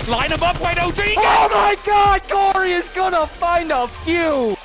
Line him up, wide out, Oh my god, Corey is gonna find a few!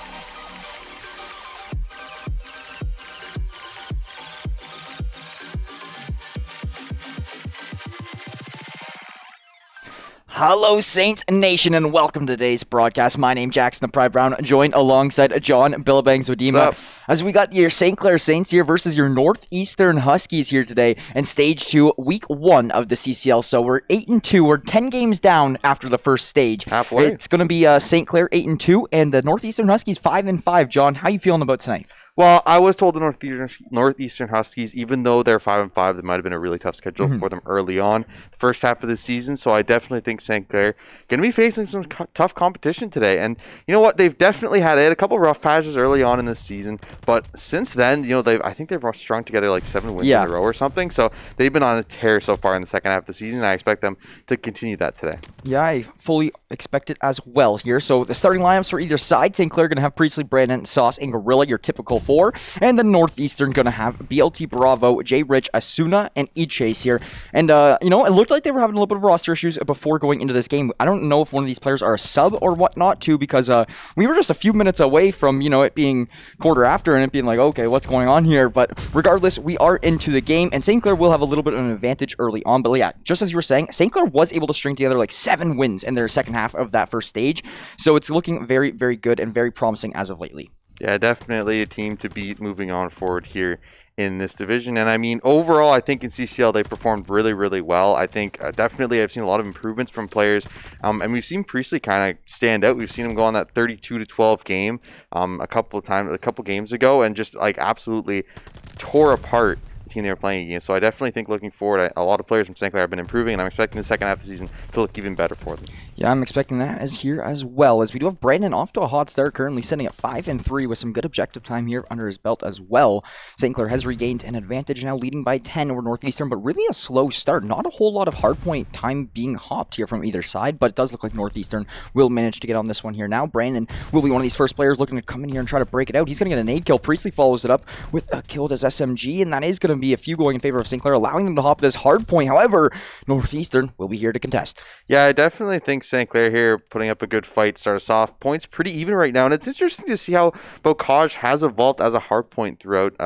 Hello, Saints Nation, and welcome to today's broadcast. My name's Jackson the Pride Brown, joined alongside John Billabangs Wadima. As we got your St. Clair Saints here versus your Northeastern Huskies here today in Stage 2, Week 1 of the CCL. So we're 8-2. We're 10 games down after the first stage. Halfway. It's going to be St. Clair 8-2 and the Northeastern Huskies 5-5. John, how you feeling about tonight? Well, I was told the Northeastern Huskies, even though they're 5-5, there might have been a really tough schedule for them early on, the first half of the season. So I definitely think St. Clair going to be facing some tough competition today. And you know what? They had a couple of rough patches early on in this season, but since then, I think they've strung together like 7 wins in a row or something. So they've been on a tear so far in the second half of the season. And I expect them to continue that today. Yeah, I fully expect it as well here. So the starting lineups for either side: St. Clair going to have Priestley, Brandon, Sauce, and Gorilla, your typical 4. And the Northeastern going to have BLT, Bravo, J. Rich, Asuna, and E-Chase here. And, it looked like they were having a little bit of roster issues before going into this game. I don't know if one of these players are a sub or whatnot, too, because we were just a few minutes away from, it being quarter after and it being like, okay, what's going on here? But regardless, we are into the game, and St. Clair will have a little bit of an advantage early on. But yeah, just as you were saying, St. Clair was able to string together like 7 wins in their second half of that first stage. So it's looking very, very good and very promising as of lately. Yeah, definitely a team to beat moving on forward here in this division. And I mean, overall, I think in CCL they performed really, really well. I think definitely I've seen a lot of improvements from players. And we've seen Priestley kind of stand out. We've seen him go on that 32-12 game a couple games ago and just like absolutely tore apart the team they were playing against. So I definitely think looking forward, a lot of players from St. Clair have been improving, and I'm expecting the second half of the season to look even better for them. Yeah, I'm expecting that as well. As we do have Brandon off to a hot start, currently sitting at 5-3 with some good objective time here under his belt as well. St. Clair has regained an advantage now, leading by 10 over Northeastern, but really a slow start. Not a whole lot of hardpoint time being hopped here from either side, but it does look like Northeastern will manage to get on this one here now. Brandon will be one of these first players looking to come in here and try to break it out. He's going to get a nade kill. Priestley follows it up with a kill with his SMG, and that is going to be a few going in favor of St. Clair, allowing them to hop this hardpoint. However, Northeastern will be here to contest. Yeah, I definitely think St. Clair here putting up a good fight. Start us off. Points pretty even right now, and it's interesting to see how Bocage has evolved as a hardpoint throughout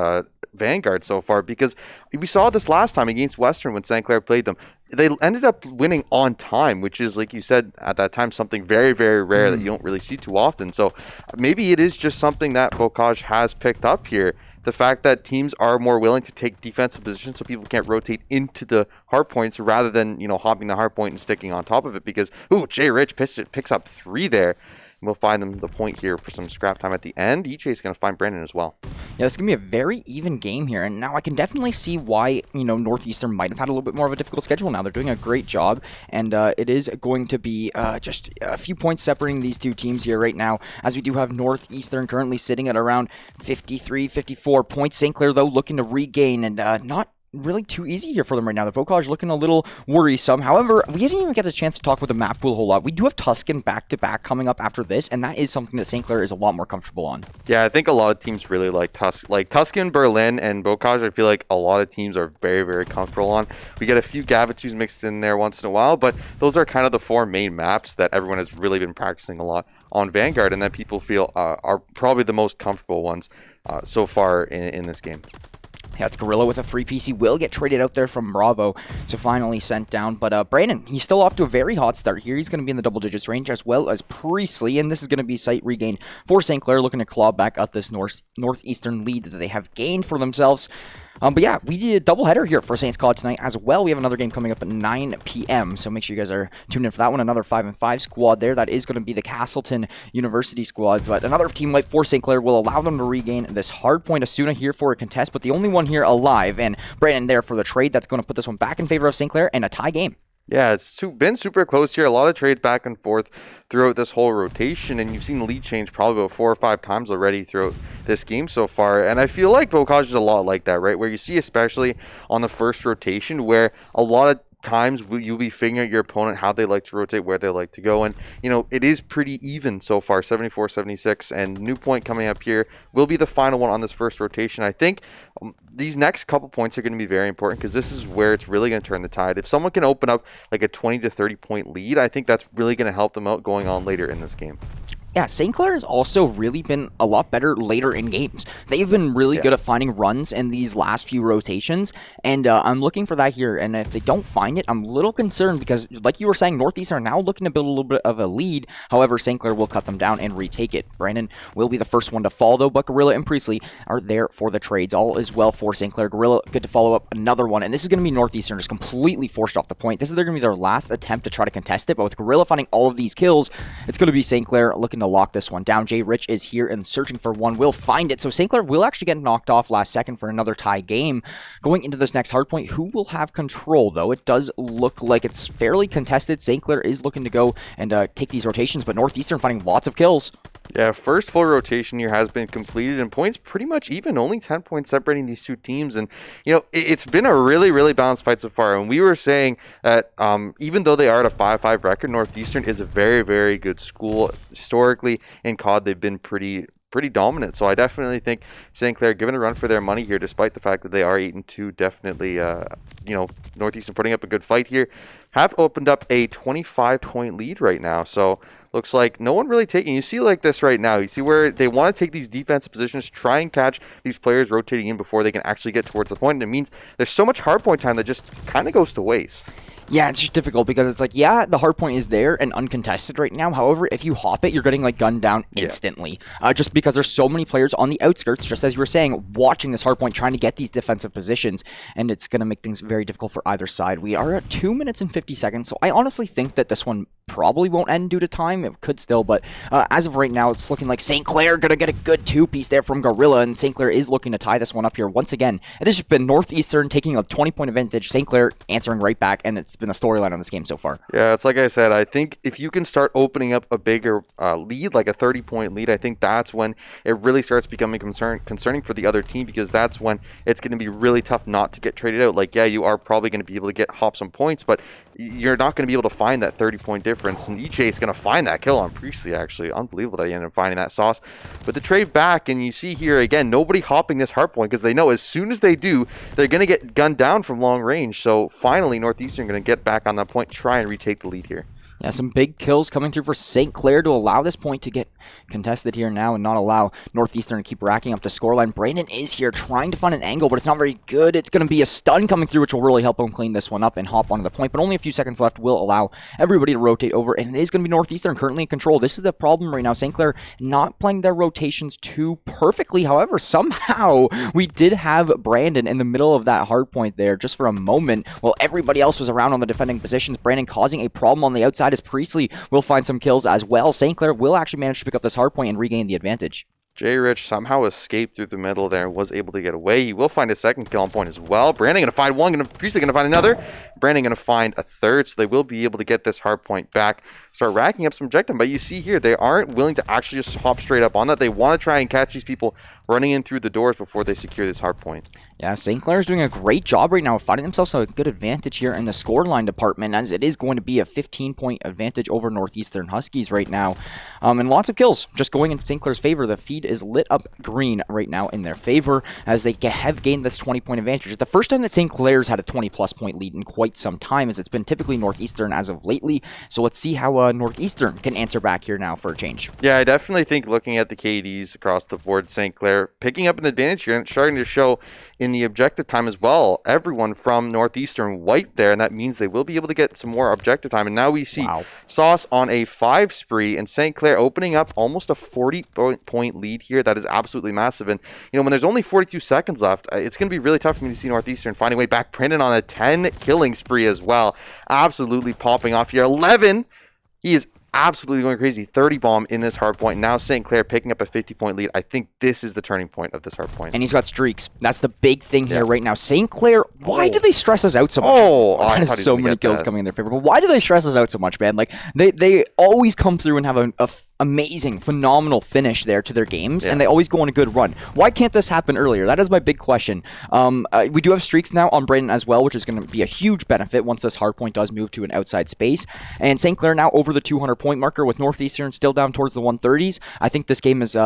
Vanguard so far, because we saw this last time against Western when St. Clair played them. They ended up winning on time, which is, like you said, at that time, something very, very rare that you don't really see too often. So maybe it is just something that Bocage has picked up here. The fact that teams are more willing to take defensive positions so people can't rotate into the hard points rather than, hopping the hard point and sticking on top of it, because, Jay Rich picks up 3 there. We'll find them the point here for some scrap time at the end. EJ is going to find Brandon as well. Yeah, this is going to be a very even game here. And now I can definitely see why, Northeastern might have had a little bit more of a difficult schedule now. They're doing a great job. And it is going to be just a few points separating these two teams here right now, as we do have Northeastern currently sitting at around 53, 54 points. St. Clair, though, looking to regain and not really too easy here for them right now. The Bocage looking a little worrisome. However, we didn't even get a chance to talk about the map pool a whole lot. We do have Tuscan back-to-back coming up after this, and that is something that St. Clair is a lot more comfortable on. Yeah, I think a lot of teams really like Tuscan, Berlin, and Bocage. I feel like a lot of teams are very, very comfortable on. We get a few Gavatus mixed in there once in a while, but those are kind of the 4 main maps that everyone has really been practicing a lot on Vanguard, and that people feel are probably the most comfortable ones so far in this game. Yeah, it's Gorilla with a 3-piece. He will get traded out there from Bravo, so finally sent down. But Brandon, he's still off to a very hot start here. He's going to be in the double digits range, as well as Priestley, and this is going to be site regain for St. Clair, looking to claw back up this Northeastern lead that they have gained for themselves. But yeah, we did a doubleheader here for Saints COD tonight as well. We have another game coming up at 9 p.m., so make sure you guys are tuned in for that one. Another 5-5 squad there. That is going to be the Castleton University squad. But another team like for St. Clair will allow them to regain this hardpoint. Asuna here for a contest, but the only one here alive. And Brandon there for the trade. That's going to put this one back in favor of St. Clair and a tie game. Yeah, it's been super close here. A lot of trades back and forth throughout this whole rotation, and you've seen the lead change probably about 4 or 5 times already throughout this game so far. And I feel like Bocage is a lot like that, right? Where you see, especially on the first rotation, where a lot of times you'll be figuring out your opponent, how they like to rotate, where they like to go. And, it is pretty even so far, 74-76. And New Point coming up here will be the final one on this first rotation. I think these next couple points are going to be very important because this is where it's really going to turn the tide. If someone can open up like a 20 to 30 point lead, I think that's really going to help them out going on later in this game. Yeah, St. Clair has also really been a lot better later in games. They've been really good at finding runs in these last few rotations, and I'm looking for that here. And if they don't find it, I'm a little concerned because, like you were saying, Northeastern are now looking to build a little bit of a lead. However, St. Clair will cut them down and retake it. Brandon will be the first one to fall, though, but Gorilla and Priestley are there for the trades. All is well for St. Clair. Gorilla, good to follow up another one, and this is going to be Northeastern just completely forced off the point. This is going to be their last attempt to try to contest it, but with Gorilla finding all of these kills, it's going to be St. Clair looking to lock this one down. Jay Rich is here and searching for one. Will find it. So St. Clair will actually get knocked off last second for another tie game. Going into this next hardpoint, who will have control, though? It does look like it's fairly contested. St. Clair is looking to go and take these rotations, but Northeastern finding lots of kills. Yeah, first full rotation here has been completed, and points pretty much even, only 10 points separating these two teams. And, it's been a really, really balanced fight so far. And we were saying that even though they are at a 5-5 record, Northeastern is a very, very good school. Historically, in COD, they've been pretty dominant. So I definitely think St. Clair given a run for their money here, despite the fact that they are 8-2, definitely, Northeastern putting up a good fight here, have opened up a 25-point lead right now. So looks like no one really taking. You see like this right now. You see where they want to take these defensive positions, try and catch these players rotating in before they can actually get towards the point. And it means there's so much hardpoint time that just kind of goes to waste. Yeah, it's just difficult because it's like, yeah, the hard point is there and uncontested right now. However, if you hop it, you're getting like gunned down instantly. Just because there's so many players on the outskirts, just as you were saying, watching this hard point, trying to get these defensive positions, and it's going to make things very difficult for either side. We are at 2 minutes and 50 seconds, so I honestly think that this one probably won't end due to time. It could still, but as of right now, it's looking like St. Clair going to get a good two-piece there from Gorilla, and St. Clair is looking to tie this one up here once again. It has just been Northeastern taking a 20-point advantage, St. Clair answering right back, and it's been a storyline on this game so far. Yeah, it's like I said, I think if you can start opening up a bigger lead, like a 30-point lead, I think that's when it really starts becoming concerning for the other team, because that's when it's going to be really tough not to get traded out. Like, yeah, you are probably going to be able to hop some points, but you're not going to be able to find that 30-point difference, and EJ is going to find that kill on Priestley, actually. Unbelievable that he ended up finding that sauce. But the trade back, and you see here, again, nobody hopping this hard point, because they know as soon as they do, they're going to get gunned down from long range. So finally, Northeastern going to get back on that point, try and retake the lead here. Yeah, some big kills coming through for St. Clair to allow this point to get contested here now and not allow Northeastern to keep racking up the scoreline. Brandon is here trying to find an angle, but it's not very good. It's going to be a stun coming through, which will really help him clean this one up and hop onto the point, but only a few seconds left will allow everybody to rotate over, and it is going to be Northeastern currently in control. This is the problem right now. St. Clair not playing their rotations too perfectly. However, somehow we did have Brandon in the middle of that hard point there just for a moment while everybody else was around on the defending positions. Brandon causing a problem on the outside as Priestley will find some kills as well. St. Clair will actually manage to pick up this hard point and regain the advantage. Jay Rich somehow escaped through the middle there and was able to get away. He will find a second kill on point as well. Brandon going to find one, Priestley going to find another. Brandon going to find a third, so they will be able to get this hard point back, start racking up some objective. But you see here, they aren't willing to actually just hop straight up on that. They want to try and catch these people running in through the doors before they secure this hard point. Yeah, St. Clair is doing a great job right now of finding themselves a good advantage here in the scoreline department, as it is going to be a 15-point advantage over Northeastern Huskies right now. And lots of kills just going in St. Clair's favor. The feed is lit up green right now in their favor as they have gained this 20-point advantage. It's the first time that St. Clair's had a 20-plus point lead in quite some time, as it's been typically Northeastern as of lately. So let's see how Northeastern can answer back here now for a change. Yeah, I definitely think looking at the KDs across the board, St. Clair picking up an advantage here and starting to show in the objective time as well. Everyone from Northeastern wiped there, and that means they will be able to get some more objective time. And now we see Sauce on a 5 spree, and St. Clair opening up almost a 40-point lead here. That is absolutely massive. And, when there's only 42 seconds left, it's going to be really tough for me to see Northeastern finding a way back. Brandon on a 10-killing spree as well. Absolutely popping off here. 11! He is absolutely going crazy. 30 bomb in this hard point. Now St. Clair picking up a 50-point lead. I think this is the turning point of this hard point. And he's got streaks. That's the big thing here right now. St. Clair, why do they stress us out so much? I thought so many kills coming in their favor. But why do they stress us out so much, man? Like, they always come through and have amazing, phenomenal finish there to their games, Yeah. and they always go on a good run. Why can't this happen earlier? That is my big question. We do have streaks now on Brandon as well, which is going to be a huge benefit once this hardpoint does move to an outside space. And St. Clair now over the 200-point marker with Northeastern still down towards the 130s. I think this game is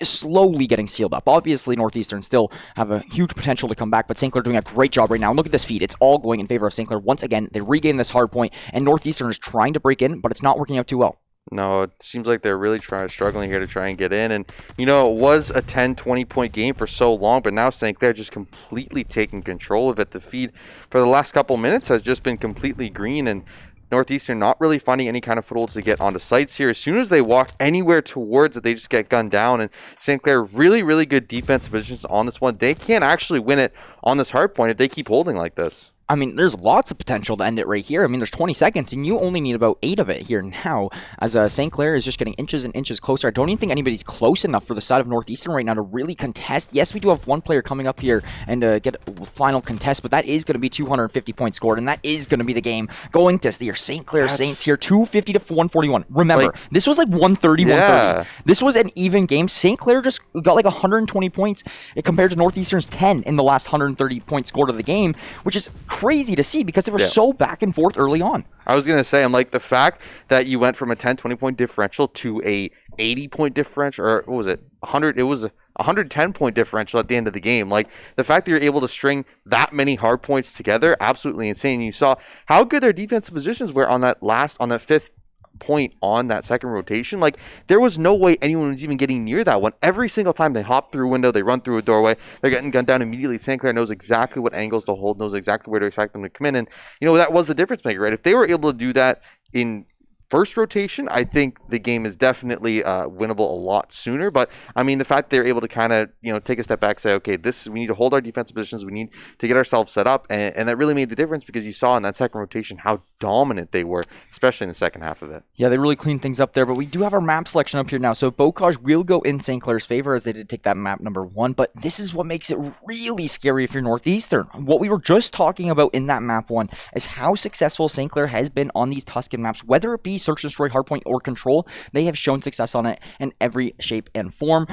slowly getting sealed up. Obviously, Northeastern still have a huge potential to come back, but St. Clair doing a great job right now. And look at this feed. It's all going in favor of St. Clair. Once again, they regain this hard point, and Northeastern is trying to break in, but it's not working out too well. No, it seems like they're really struggling here to try and get in. And, you know, it was a 10, 20-point game for so long, but now St. Clair just completely taking control of it. The feed for the last couple minutes has just been completely green, and Northeastern not really finding any kind of footholds to get onto sites here. As soon as they walk anywhere towards it, they just get gunned down. And St. Clair, really, really good defensive positions on this one. They can't actually win it on this hard point if they keep holding like this. I mean, there's lots of potential to end it right here. I mean, there's 20 seconds, and you only need about 8 of it here now, as St. Clair is just getting inches and inches closer. I don't even think anybody's close enough for the side of Northeastern right now to really contest. Yes, we do have one player coming up here and get a final contest, but that is going to be 250 points scored, and that is going to be the game going to your St. Clair Saints here, 250 to 141. Remember, this was like 130, 130. This was an even game. St. Clair just got like 120 points compared to Northeastern's 10 in the last 130 points scored of the game, which is crazy to see because they were so back and forth early on. I was going to say, I'm like, the fact that you went from a 10, 20-point differential to a 80-point differential, or what was it, 100, it was a 110-point differential at the end of the game. Like, the fact that you're able to string that many hard points together, absolutely insane. You saw how good their defensive positions were on that fifth point on that second rotation. Like, there was no way anyone was even getting near that one. Every single time they hop through a window, they run through a doorway, they're getting gunned down immediately. St. Clair knows exactly what angles to hold, knows exactly where to expect them to come in, and you know, that was the difference maker, right? If they were able to do that in first rotation, I think the game is definitely winnable a lot sooner. But I mean, the fact they're able to kind of, you know, take a step back, say, okay, we need to hold our defensive positions, we need to get ourselves set up, and that really made the difference because you saw in that second rotation how dominant they were, especially in the second half of it. Yeah, they really cleaned things up there, but we do have our map selection up here now. So Bocage will go in St. Clair's favor as they did take that map number 1, but this is what makes it really scary if you're Northeastern. What we were just talking about in that map 1 is how successful St. Clair has been on these Tuscan maps, whether it be Search and Destroy, Hardpoint, or Control. They have shown success on it in every shape and form.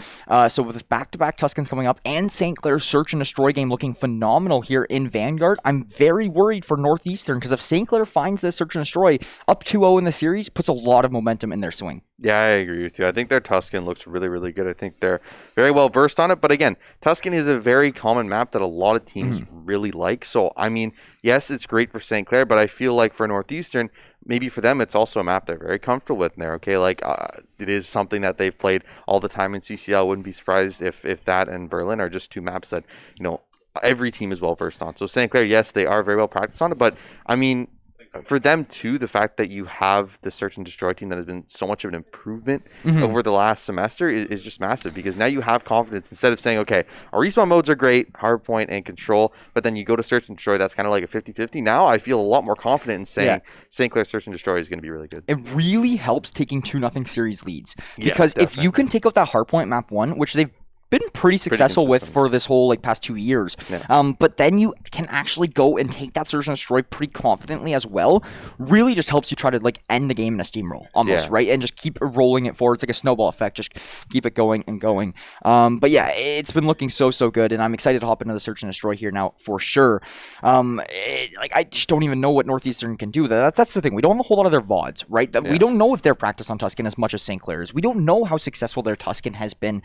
So with back-to-back Tuscans coming up and St. Clair's Search and Destroy game looking phenomenal here in Vanguard, I'm very worried for Northeastern because if St. Clair finds this Search and Destroy up 2-0 in the series, puts a lot of momentum in their swing. Yeah, I agree with you. I think their Tuscan looks really, really good. I think they're very well versed on it. But again, Tuscan is a very common map that a lot of teams really like. So, I mean, yes, it's great for St. Clair, but I feel like for Northeastern, maybe for them, it's also a map they're very comfortable with there. Okay, like it is something that they've played all the time in CCL. Wouldn't be surprised if that and Berlin are just two maps that, you know, every team is well versed on. So St. Clair, yes, they are very well practiced on it, but I mean, for them too, the fact that you have the Search and Destroy team that has been so much of an improvement over the last semester is just massive, because now you have confidence instead of saying, okay, our respawn modes are great, Hardpoint and Control, but then you go to Search and Destroy, that's kind of like a 50-50. Now I feel a lot more confident in saying St. Clair Search and Destroy is going to be really good. It really helps taking 2-0 series leads, because if you can take out that Hardpoint map 1, which they've been pretty successful with for this whole past 2 years. But then you can actually go and take that Search and Destroy pretty confidently as well. Really just helps you try to end the game in a steamroll almost, right? And just keep rolling it forward. It's like a snowball effect. Just keep it going and going. But yeah, it's been looking so good, and I'm excited to hop into the Search and Destroy here now for sure. I just don't even know what Northeastern can do. That's the thing. We don't have a whole lot of their VODs, right? We don't know if they're practiced on Tuscan as much as St. Clair's. We don't know how successful their Tuscan has been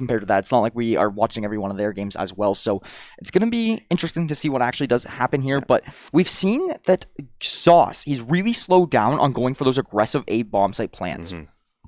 compared to that. It's not like we are watching every one of their games as well. So it's going to be interesting to see what actually does happen here. But we've seen that Sauce, he's really slowed down on going for those aggressive A bomb site plans.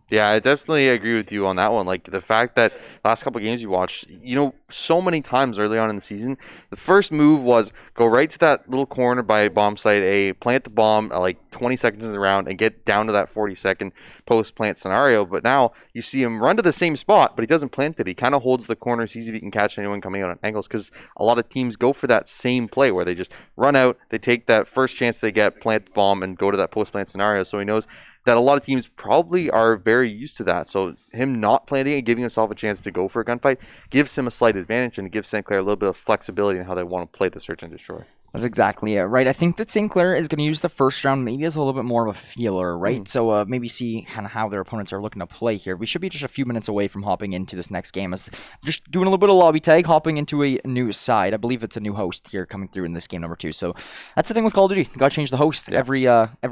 Yeah, I definitely agree with you on that one. Like, the fact that last couple of games you watched, you know, so many times early on in the season, the first move was go right to that little corner by bomb site A, plant the bomb like 20 seconds in the round, and get down to that 40-second post-plant scenario. But now you see him run to the same spot, but he doesn't plant it. He kind of holds the corner, sees if he can catch anyone coming out on angles, because a lot of teams go for that same play where they just run out, they take that first chance they get, plant the bomb, and go to that post-plant scenario. So he knows that a lot of teams probably are very used to that. So him not planting and giving himself a chance to go for a gunfight gives him a slight advantage, and it gives St. Clair a little bit of flexibility in how they want to play the Search and Destroy. That's exactly it, right? I think that St. Clair is going to use the first round maybe as a little bit more of a feeler, right? So maybe see kind of how their opponents are looking to play here. We should be just a few minutes away from hopping into this next game. As just doing a little bit of lobby tag, hopping into a new side. I believe it's a new host here coming through in this game number 2. So that's the thing with Call of Duty. You got to change the host every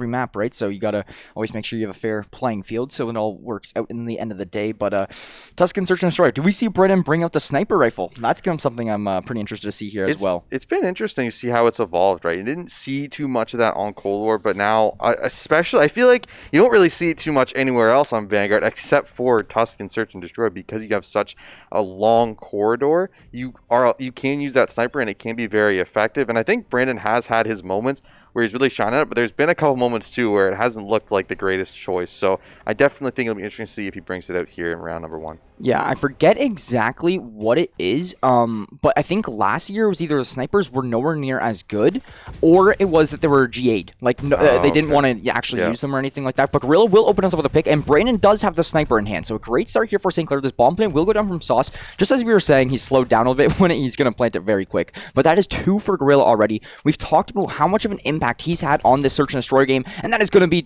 map, right? So you got to always make sure you have a fair playing field so it all works out in the end of the day. But Tuscan Search and Destroy. Do we see Brennan bring out the sniper rifle? That's something I'm pretty interested to see here as well. It's been interesting to see how it's evolved, right? You didn't see too much of that on Cold War, but now, especially, I feel like you don't really see it too much anywhere else on Vanguard except for Tuscan Search and Destroy because you have such a long corridor. You can use that sniper and it can be very effective. And I think Brandon has had his moments where he's really shining it, but there's been a couple moments too where it hasn't looked like the greatest choice. So I definitely think it'll be interesting to see if he brings it out here in round number 1. Yeah, I forget exactly what it is, but I think last year it was either the snipers were nowhere near as good, or it was that they were G8'd. Like, they didn't want to actually use them or anything like that. But Gorilla will open us up with a pick, and Brandon does have the sniper in hand. So a great start here for St. Clair. This bomb plant will go down from Sauce. Just as we were saying, he's slowed down a little bit when he's going to plant it very quick. But that is 2 for Gorilla already. We've talked about how much of an impact he's had on this Search and Destroy game, and that is going to be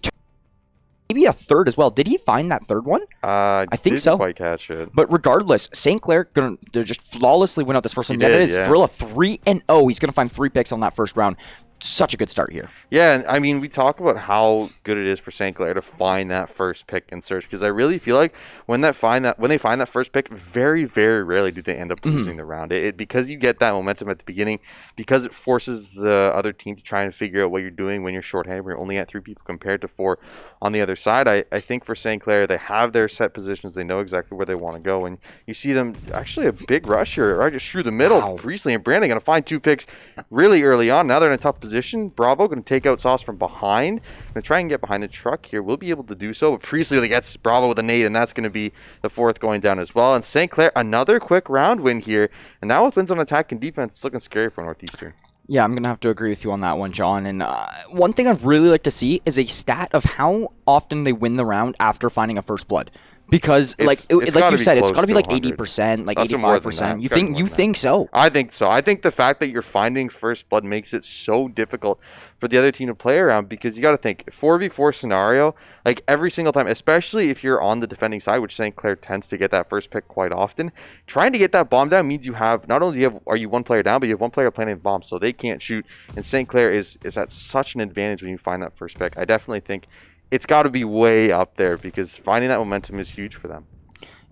maybe a third as well. Did he find that third one? I think so. Quite catch it. But regardless, St. Clair gonna just flawlessly win out this first one. Yeah, that is Gorilla 3-0. He's gonna find 3 picks on that first round. Such a good start here. Yeah, and I mean, we talk about how good it is for St. Clair to find that first pick in Search, because I really feel like when they find that first pick, very, very rarely do they end up losing the round. Because you get that momentum at the beginning, because it forces the other team to try and figure out what you're doing when you're shorthanded, when you're only at 3 people compared to 4 on the other side. I think for St. Clair, they have their set positions. They know exactly where they want to go, and you see them actually a big rush here, right just through the middle. Wow. Priestley and Brandon going to find 2 picks really early on. Now they're in a tough position. Bravo going to take out Sauce from behind. Going to try and get behind the truck here. We'll be able to do so. But Priestley really gets Bravo with a nade, and that's going to be the 4th going down as well. And St. Clair, another quick round win here. And now with wins on attack and defense, it's looking scary for Northeastern. Yeah, I'm going to have to agree with you on that one, John. And one thing I'd really like to see is a stat of how often they win the round after finding a first blood. Because, like you said, it's got to be like 80%, like 85%. You think so? I think so. I think the fact that you're finding first blood makes it so difficult for the other team to play around, because you got to think 4v4 scenario, like every single time, especially if you're on the defending side, which St. Clair tends to get that first pick quite often. Trying to get that bomb down means you have not only are you 1 player down, but you have 1 player planting the bomb, so they can't shoot. And St. Clair is at such an advantage when you find that first pick. I definitely think it's got to be way up there, because finding that momentum is huge for them.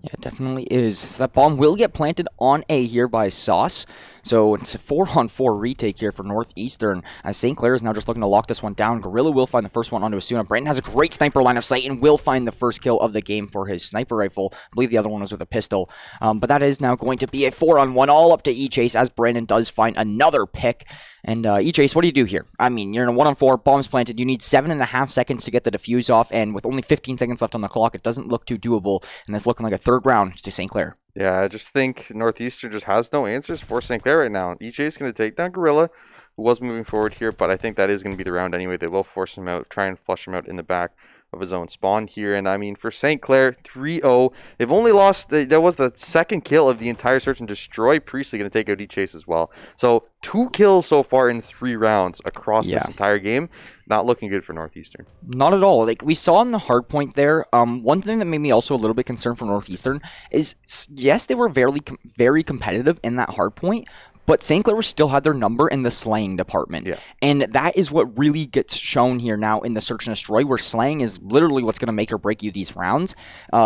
Yeah, it definitely is. So that bomb will get planted on A here by Sauce. So it's a 4-on-4 retake here for Northeastern, as St. Clair is now just looking to lock this one down. Gorilla will find the first one onto Asuna. Brandon has a great sniper line of sight and will find the first kill of the game for his sniper rifle. I believe the other one was with a pistol. But that is now going to be a 4-on-1 all up to E-Chase, as Brandon does find another pick. And E-Chase, what do you do here? I mean, you're in a 1-on-4, bombs planted. You need 7.5 seconds to get the defuse off, and with only 15 seconds left on the clock, it doesn't look too doable. And it's looking like a 3rd round to St. Clair. Yeah, I just think Northeastern just has no answers for St. Clair right now. EJ is going to take down Gorilla, who was moving forward here, but I think that is going to be the round anyway. They will force him out, try and flush him out in the back of his own spawn here. And I mean, for St. Clair, 3-0. They've only lost, that was the 2nd kill of the entire Search and Destroy. Priestley going to take out E-Chase as well. So 2 kills so far in 3 rounds across this entire game. Not looking good for Northeastern. Not at all. Like we saw in the hard point there, one thing that made me also a little bit concerned for Northeastern is, yes, they were very competitive in that hard point, but St. Clair still had their number in the slaying department. Yeah. And that is what really gets shown here now in the Search and Destroy, where slaying is literally what's going to make or break you these rounds.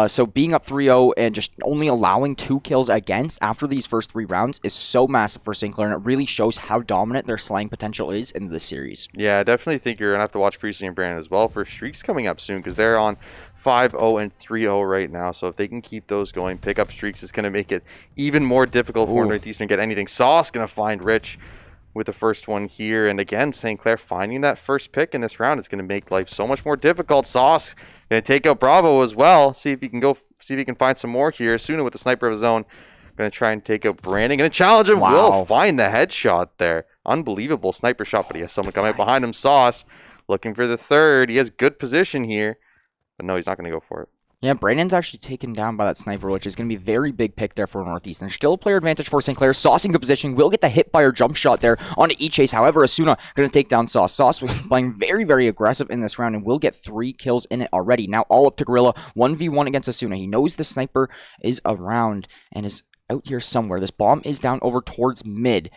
So being up 3-0 and just only allowing 2 kills against after these first 3 rounds is so massive for St. Clair, and it really shows how dominant their slaying potential is in this series. Yeah, I definitely think you're going to have to watch Priestley and Brandon as well for streaks coming up soon, because they're on 5-0 and 3-0 right now. So if they can keep those going, pick up streaks is going to make it even more difficult for Northeastern to get anything. Sauce going to find Rich with the first one here. And again, St. Clair finding that first pick in this round is going to make life so much more difficult. Sauce going to take out Bravo as well. See if he can find some more here. Asuna with the sniper of his own. Going to try and take out Brandon. Going to challenge him. Wow. Will find the headshot there. Unbelievable sniper shot, but he has someone coming behind him. Sauce looking for the 3rd. He has good position here. But no, he's not going to go for it. Yeah, Brandon's actually taken down by that sniper, which is going to be a very big pick there for Northeastern. Still a player advantage for St. Clair. Sauce in good position. Will get the hit by her jump shot there onto E-Chase. However, Asuna going to take down Sauce. Sauce playing very, very aggressive in this round and will get 3 kills in it already. Now all up to Gorilla. 1v1 against Asuna. He knows the sniper is around and is out here somewhere. This bomb is down over towards mid.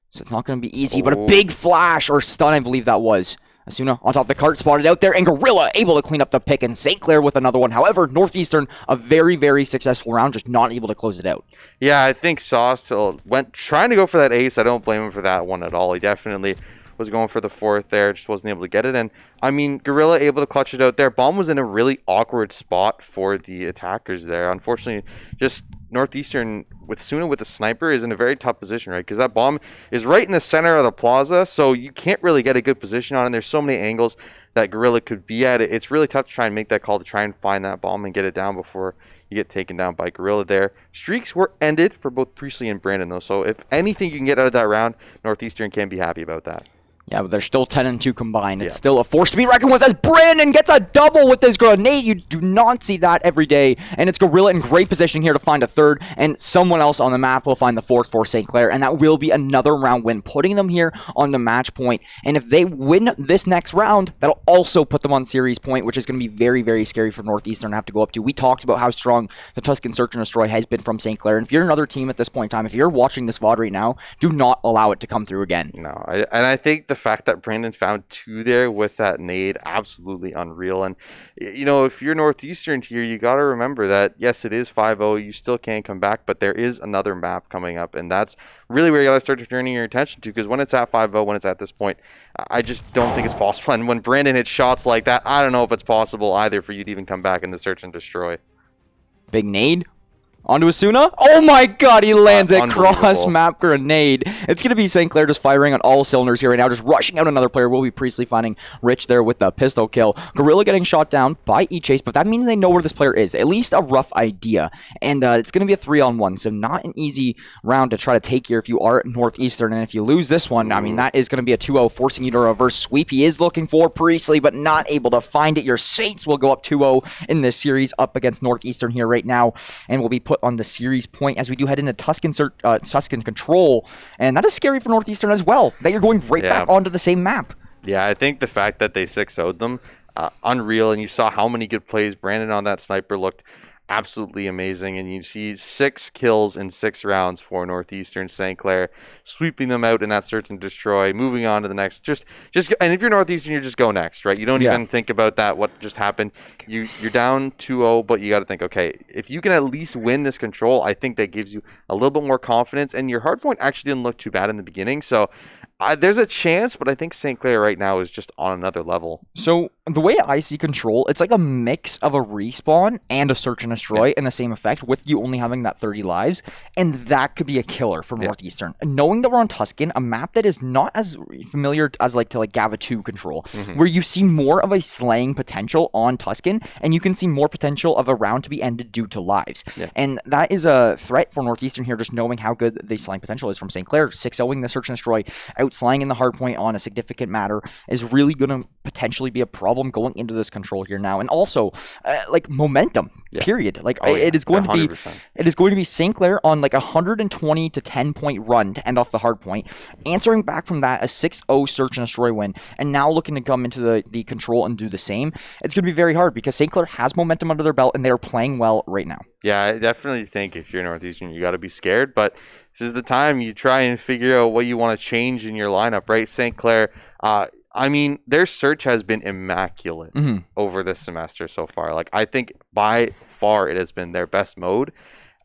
So it's not going to be easy, but a big flash or stun, I believe that was. Asuna on top of the cart, spotted out there, and Gorilla able to clean up the pick, and St. Clair with another one. However, Northeastern, a very, very successful round, just not able to close it out. Yeah, I think Sauce went trying to go for that ace. I don't blame him for that one at all. He definitely was going for the 4th there, just wasn't able to get it. And I mean, Gorilla able to clutch it out there. Bomb was in a really awkward spot for the attackers there. Unfortunately, just Northeastern with Suna with the sniper is in a very tough position, right? Because that bomb is right in the center of the plaza, so you can't really get a good position on it. And there's so many angles that Gorilla could be at. It's really tough to try and make that call to try and find that bomb and get it down before you get taken down by Gorilla there. Streaks were ended for both Priestley and Brandon, though. So if anything you can get out of that round, Northeastern can be happy about that. Yeah, but they're still 10-2 combined. It's still a force to be reckoned with as Brandon gets a double with this grenade. You do not see that every day. And it's Gorilla in great position here to find a 3rd. And someone else on the map will find the 4th for St. Clair. And that will be another round win, putting them here on the match point. And if they win this next round, that'll also put them on series point, which is going to be very, very scary for Northeastern to have to go up to. We talked about how strong the Tuscan Search and Destroy has been from St. Clair. And if you're another team at this point in time, if you're watching this VOD right now, do not allow it to come through again. No, I think the fact that Brandon found 2 there with that nade, absolutely unreal. And, you know, if you're Northeastern here, you got to remember that, yes, it is 5-0. You still can't come back, but there is another map coming up. And that's really where you got to start turning your attention to, because when it's at 5-0, when it's at this point, I just don't think it's possible. And when Brandon hits shots like that, I don't know if it's possible either for you to even come back in the search and destroy. Big nade. Onto Asuna. Oh my god, he lands a cross-map grenade. It's going to be St. Clair just firing on all cylinders here right now, just rushing out another player. Will be Priestley finding Rich there with the pistol kill. Gorilla getting shot down by E-Chase, but that means they know where this player is. At least a rough idea. And it's going to be a 3-on-1, so not an easy round to try to take here if you are Northeastern. And if you lose this one, I mean, that is going to be a 2-0, forcing you to reverse sweep. He is looking for Priestley, but not able to find it. Your Saints will go up 2-0 in this series up against Northeastern here right now, and will be put on the series point as we do head into Tuscan control, and that is scary for Northeastern as well, that you're going right back onto the same map. Yeah, I think the fact that they 6-0'd them, unreal, and you saw how many good plays Brandon on that sniper looked absolutely amazing, and you see 6 kills in 6 rounds for Northeastern St. Clair, sweeping them out in that search and destroy, moving on to the next. Just and if you're Northeastern, you just go next, right? You don't even think about that, what just happened. You're down 2-0, but you got to think, okay, if you can at least win this control, I think that gives you a little bit more confidence, and your hardpoint actually didn't look too bad in the beginning, so there's a chance, but I think St. Clair right now is just on another level. So the way I see control, it's like a mix of a respawn and a search and destroy in the same effect, with you only having that 30 lives, and that could be a killer for Northeastern. Knowing that we're on Tuscan, a map that is not as familiar as like Gava 2 control, where you see more of a slaying potential on Tuscan, and you can see more potential of a round to be ended due to lives. And that is a threat for Northeastern here, just knowing how good the slaying potential is from St. Clair. 6-0ing the search and destroy, outslaying in the hardpoint on a significant matter is really going to potentially be a problem going into this control here now. And also, like, momentum, period. Like, it is going 100%. It is going to be St. Clair on like a 120 to 10 point run to end off the hardpoint, answering back from that a 6-0 search and destroy win, and now looking to come into the control and do the same. It's going to be very hard because St. Clair has momentum under their belt and they are playing well right now. Yeah, I definitely think if you're Northeastern, you got to be scared, but this is the time you try and figure out what you want to change in your lineup, right? St. Clair, I mean, their search has been immaculate over this semester so far. Like, I think by far it has been their best mode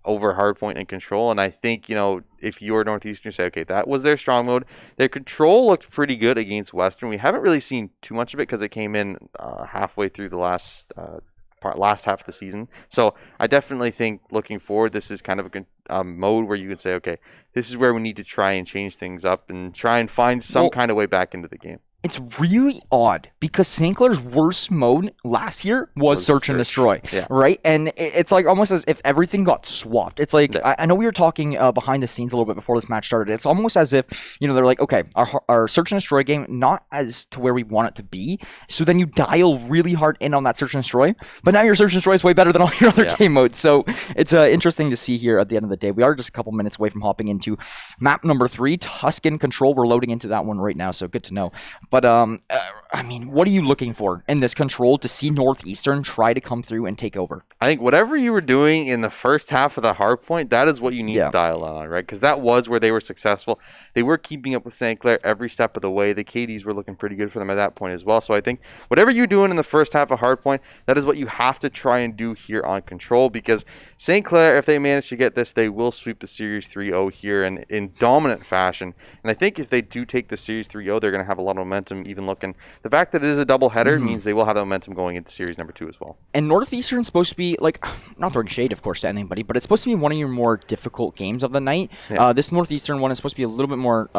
over hardpoint and control. And I think, you know, if you're Northeastern, you say, okay, that was their strong mode. Their control looked pretty good against Western. We haven't really seen too much of it because it came in halfway through the last half of the season. So I definitely think looking forward, this is kind of a mode where you can say, okay, this is where we need to try and change things up and try and find some kind of way back into the game. It's really odd because St. Clair's worst mode last year was search and destroy, right? And it's like almost as if everything got swapped. It's like, I know we were talking behind the scenes a little bit before this match started. It's almost as if, they're like, okay, our search and destroy game, not as to where we want it to be. So then you dial really hard in on that search and destroy, but now your search and destroy is way better than all your other game modes. So it's interesting to see here at the end of the day. We are just a couple minutes away from hopping into map number 3, Tuscan Control. We're loading into that one right now, so good to know. But, I mean, what are you looking for in this control to see Northeastern try to come through and take over? I think whatever you were doing in the first half of the hard point, that is what you need to dial on, right? Because that was where they were successful. They were keeping up with St. Clair every step of the way. The KDs were looking pretty good for them at that point as well. So I think whatever you're doing in the first half of hard point, that is what you have to try and do here on control, because St. Clair, if they manage to get this, they will sweep the Series 3-0 here in dominant fashion. And I think if they do take the Series 3-0, they're going to have a lot of momentum. Even looking, the fact that it is a doubleheader means they will have the momentum going into Series number 2 as well. And Northeastern's supposed to be, like, not throwing shade, of course, to anybody, but it's supposed to be one of your more difficult games of the night. This Northeastern one is supposed to be a little bit more,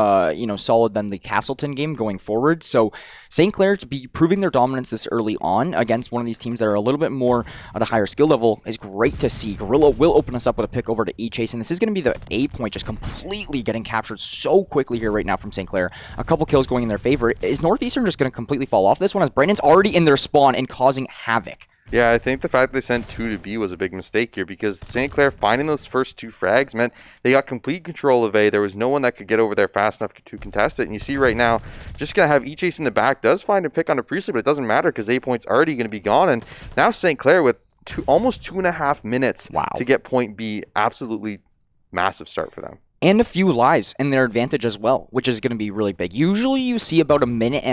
solid than the Castleton game going forward. So St. Clair to be proving their dominance this early on against one of these teams that are a little bit more at a higher skill level is great to see. Gorilla will open us up with a pick over to E-Chase, and this is going to be the A point just completely getting captured so quickly here right now from St. Clair. A couple kills going in their favor. Is Northeastern just going to completely fall off this one as Brandon's already in their spawn and causing havoc? Yeah, I think the fact they sent 2 to B was a big mistake here, because St. Clair finding those first 2 frags meant they got complete control of A. There was no one that could get over there fast enough to contest it. And you see right now, just going to have E-Chase in the back, does find a pick on the Priestley, but it doesn't matter because A point's already going to be gone. And now St. Clair with almost 2.5 minutes to get point B, absolutely massive start for them. And a few lives in their advantage as well, which is going to be really big. Usually you see about 1.5 minutes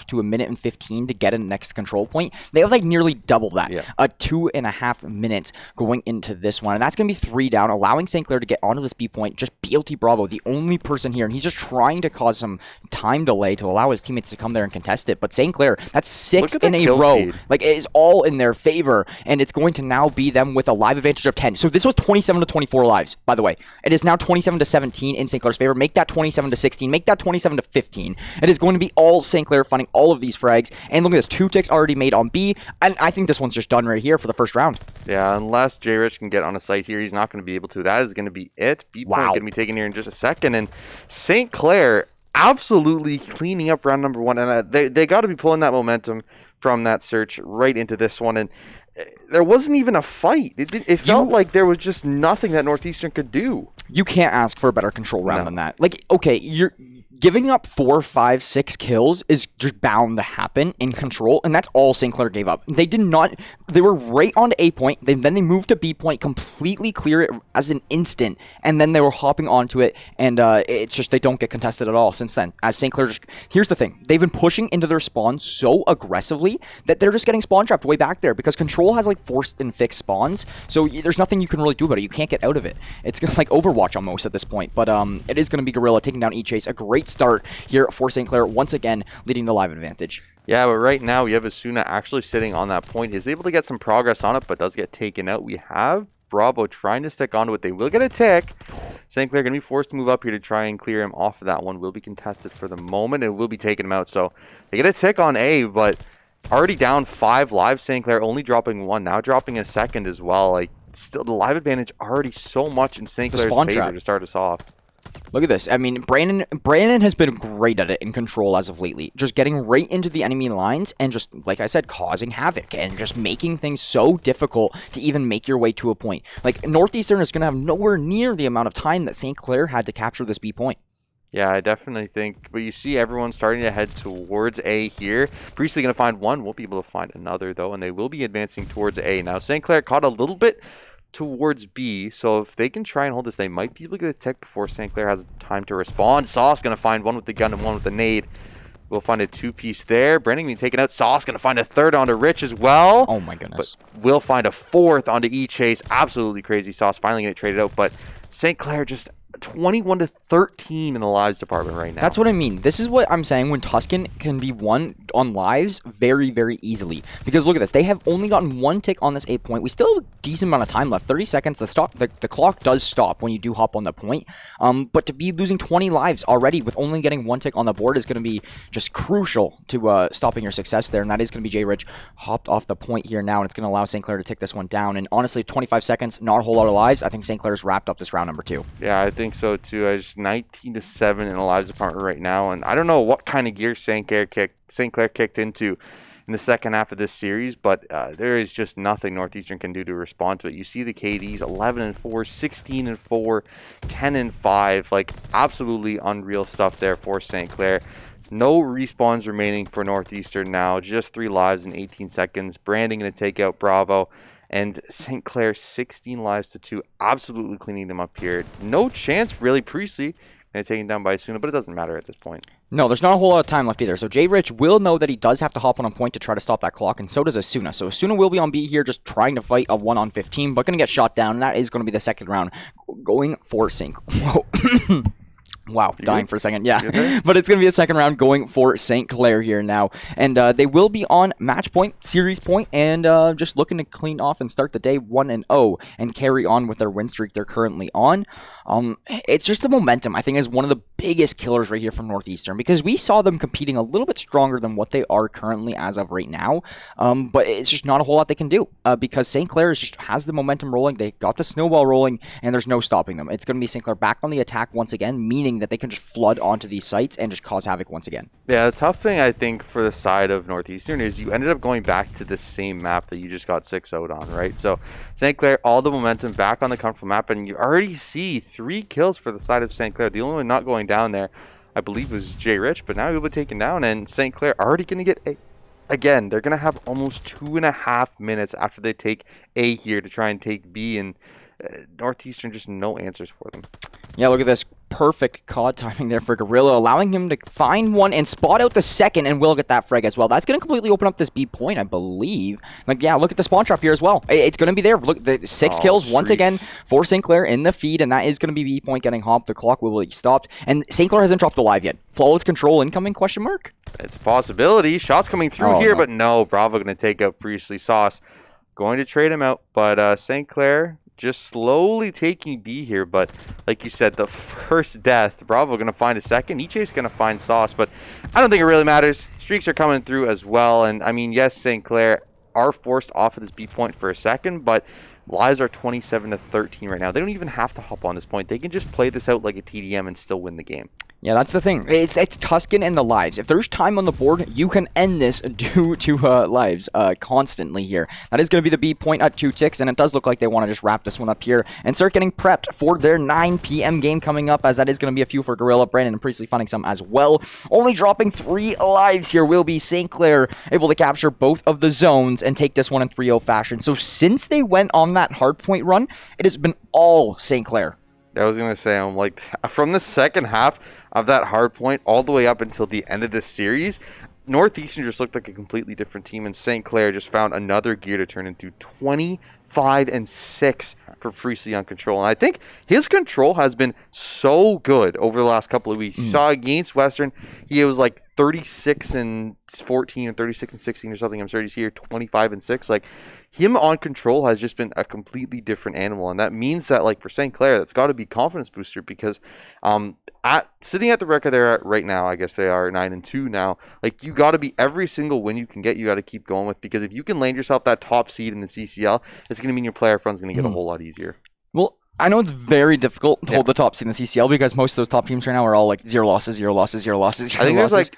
to 1:15 to get a next control point. They have like nearly double that. 2.5 minutes going into this one. And that's going to be 3 down, allowing St. Clair to get onto this B point. Just BLT Bravo, the only person here. And he's just trying to cause some time delay to allow his teammates to come there and contest it. But St. Clair, that's 6 in a row. Feed. Like, it is all in their favor. And it's going to now be them with a live advantage of 10. So this was 27 to 24 lives, by the way. It is now 27 to 17 in St. Clair's favor. Make that 27 to 16. Make that 27 to 15. It is going to be all St. Clair finding all of these frags. And look at this, 2 ticks already made on B. And I think this one's just done right here for the first round. Yeah, unless J Rich can get on a site here, he's not going to be able to. That is going to be it. B point going to be taken here in just a second. And St. Clair absolutely cleaning up round number 1. And they got to be pulling that momentum from that search right into this one. And there wasn't even a fight. It felt like there was just nothing that Northeastern could do. You can't ask for a better control round than that. Like, okay, you're giving up 4, 5, 6 kills is just bound to happen in control, and that's all St. Clair gave up. They did not. They were right on to A point. Then they moved to B point, completely clear it as an instant, and then they were hopping onto it, and it's just they don't get contested at all since then. As St. Clair just, here's the thing, they've been pushing into their spawn so aggressively that they're just getting spawn trapped way back there because control has like forced and fixed spawns, so there's nothing you can really do about it. You can't get out of it. It's like Overwatch almost at this point, but it is going to be Gorilla taking down E-Chase. A great start here for St. Clair, once again leading the live advantage. Yeah, but right now we have Asuna actually sitting on that point. He's able to get some progress on it, but does get taken out. We have Bravo trying to stick onto it. They will get a tick. St. Clair going to be forced to move up here to try and clear him off of that one. Will be contested for the moment and will be taking him out. So they get a tick on A, but already down 5 lives. St. Clair only dropping 1, now dropping a second as well. Like, still the live advantage already so much in St. Clair's favor to start us off. Look at this. I mean, Brandon has been great at it in control as of lately. Just getting right into the enemy lines and just, like I said, causing havoc and just making things so difficult to even make your way to a point. Like, Northeastern is going to have nowhere near the amount of time that St. Clair had to capture this B point. Yeah, I definitely think. But you see everyone starting to head towards A here. Priestley going to find one. Won't be able to find another, though. And they will be advancing towards A. Now, St. Clair caught a little bit towards B, so if they can try and hold this, they might be able to get a tick before St. Clair has time to respond. Sauce going to find one with the gun and one with the nade. We'll find a 2-piece there. Brennan being taken out. Sauce going to find a 3rd onto Rich as well. Oh my goodness. But we'll find a 4th onto E-Chase. Absolutely crazy. Sauce finally going to trade it out, but St. Clair just 21-13 in the lives department right now. That's what I mean. This is what I'm saying when Tuscan can be won on lives very, very easily. Because look at this. They have only gotten 1 tick on this 8 point. We still have a decent amount of time left. 30 seconds. The clock does stop when you do hop on the point. But to be losing 20 lives already with only getting 1 tick on the board is going to be just crucial to stopping your success there. And that is going to be Jay Rich hopped off the point here now. And it's going to allow St. Clair to take this one down. And honestly, 25 seconds, not a whole lot of lives. I think St. Clair's wrapped up this round number 2. Yeah, I think so too. It's 19-7 in the lives department right now, and I don't know what kind of gear St. Clair kicked into in the second half of this series, but there is just nothing Northeastern can do to respond to it. You see the KDs 11-4, 16-4, 10-5, like absolutely unreal stuff there for St. Clair. No respawns remaining for Northeastern now, just 3 lives in 18 seconds. Brandon going to take out Bravo. And St. Clair 16 lives to 2, absolutely cleaning them up here. No chance, really. Priestley going to take him down by Asuna, but it doesn't matter at this point. No, there's not a whole lot of time left either. So Jay Rich will know that he does have to hop on a point to try to stop that clock, and so does Asuna. So Asuna will be on B here, just trying to fight a 1-on-15, but going to get shot down, and that is going to be the second round going for St. Whoa. Wow, dying for a second. Yeah, but it's going to be a second round going for St. Clair here now. And they will be on match point, series point, and just looking to clean off and start the day 1-0 and carry on with their win streak they're currently on. It's just the momentum, I think, is one of the biggest killers right here from Northeastern, because we saw them competing a little bit stronger than what they are currently as of right now. But it's just not a whole lot they can do because St. Clair just has the momentum rolling. They got the snowball rolling, and there's no stopping them. It's going to be St. Clair back on the attack once again, meaning that they can just flood onto these sites and just cause havoc once again. Yeah, the tough thing, I think, for the side of Northeastern is you ended up going back to the same map that you just got 6-0'd on, right? So St. Clair, all the momentum back on the comfortable map, and you already see 3 kills for the side of St. Clair. The only one not going down there, I believe, was Jay Rich, but now he'll be taken down, and St. Clair already going to get A. Again, they're going to have almost 2.5 minutes after they take A here to try and take B, and Northeastern just no answers for them. Yeah, look at this. Perfect COD timing there for Gorilla, allowing him to find one and spot out the second, and will get that frag as well. That's going to completely open up this B point, I believe. Like, yeah, look at the spawn trap here as well. It's going to be there. Look, the 6 kills streaks. once again for St. Clair in the feed, and that is going to be B point getting hopped. The clock will be stopped, and St. Clair hasn't dropped alive yet. Flawless control incoming, question mark? It's a possibility. Shots coming through here, but no. Bravo going to take out Priestley. Sauce going to trade him out, but St. Clair just slowly taking B here, but like you said, the first death, Bravo going to find a second. Iche's going to find Sauce, but I don't think it really matters. Streaks are coming through as well, and I mean, yes, St. Clair are forced off of this B point for a second, but lives are 27-13 right now. They don't even have to hop on this point. They can just play this out like a TDM and still win the game. Yeah, that's the thing. It's Tuscan and the lives. If there's time on the board, you can end this due to lives constantly here. That is going to be the B point at 2 ticks, and it does look like they want to just wrap this one up here and start getting prepped for their 9 p.m. game coming up, as that is going to be a few for Gorilla. Brandon and Priestley finding some as well. Only dropping 3 lives here will be St. Clair able to capture both of the zones and take this one in 3-0 fashion. So since they went on that hardpoint run, it has been all St. Clair. I was going to say, I'm like, from the second half of that hard point all the way up until the end of this series, Northeastern just looked like a completely different team, and St. Clair just found another gear to turn into 25-6 for Priestley on control. And I think his control has been so good over the last couple of weeks. You saw against Western, he was like 36-14 or 36-16 or something. I'm sorry to see here 25-6. Like, him on control has just been a completely different animal, and that means that, like, for St. Clair, that's got to be confidence booster, because sitting at the record they're at right now, I guess they are 9-2 now. Like, you got to be every single win you can get. You got to keep going with, because if you can land yourself that top seed in the CCL, it's going to mean your player front's going to get a whole lot easier. Well, I know it's very difficult to hold the top seed in the CCL, because most of those top teams right now are all like 0 losses, 0 losses, 0 losses, 0 I think losses. there's like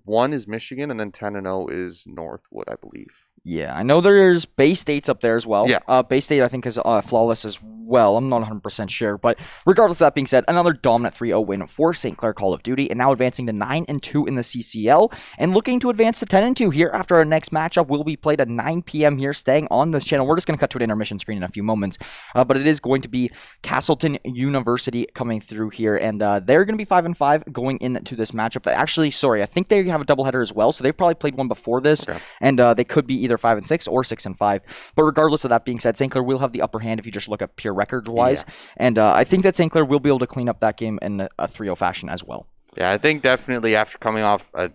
10-1 is Michigan, and then 10-0 is Northwood, I believe. Yeah, I know there's Bay State's up there as well. Yeah. Bay State, I think, is flawless as well. I'm not 100% sure. But regardless of that being said, another dominant 3-0 win for St. Clair Call of Duty, and now advancing to 9-2 in the CCL, and looking to advance to 10-2 here after our next matchup will be played at 9 p.m. here, staying on this channel. We're just going to cut to an intermission screen in a few moments, but it is going to be Castleton University coming through here, and they're going to be 5-5 going into this matchup. Actually, sorry, I think they have a doubleheader as well, so they've probably played one before this, and they could be either 5-6 or 6-5. But regardless of that being said, St. Clair will have the upper hand if you just look at pure record-wise. And I think that St. Clair will be able to clean up that game in a 3-0 fashion as well. Yeah, I think definitely after coming off a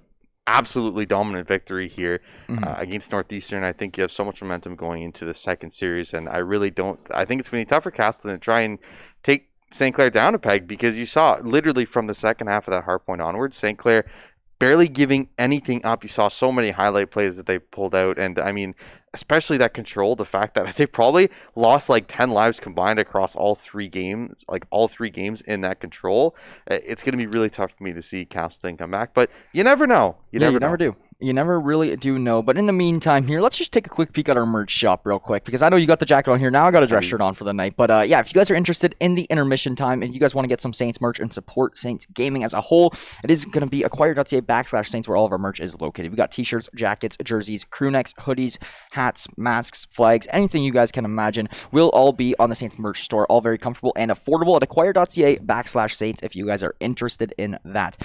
absolutely dominant victory here against Northeastern, I think you have so much momentum going into the second series, and I really don't. I think it's going to be tough for Castleton to try and take St. Clair down a peg, because you saw literally from the second half of that hardpoint onwards, St. Clair barely giving anything up. You saw so many highlight plays that they pulled out, and I mean, especially that control, the fact that they probably lost like 10 lives combined across all three games, in that control. It's going to be really tough for me to see Castleton come back, but you never know. You never do. You never really do know. But in the meantime here, let's just take a quick peek at our merch shop real quick, because I know you got the jacket on here. Now I got a dress shirt on for the night. But yeah, if you guys are interested in the intermission time and you guys want to get some Saints merch and support Saints gaming as a whole, it is going to be acquire.ca/Saints where all of our merch is located. We got t-shirts, jackets, jerseys, crew necks, hoodies, hats, masks, flags, anything you guys can imagine will all be on the Saints merch store. All very comfortable and affordable at acquire.ca/Saints if you guys are interested in that.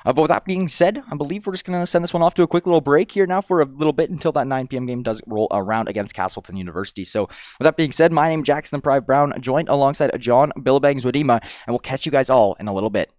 But with that being said, I believe we're just going to send this one off to a quick little break here now for a little bit until that 9 p.m. game does roll around against Castleton University. So with that being said, my name is Jackson Pride Brown, joined alongside John Billabangs Wadima, and we'll catch you guys all in a little bit.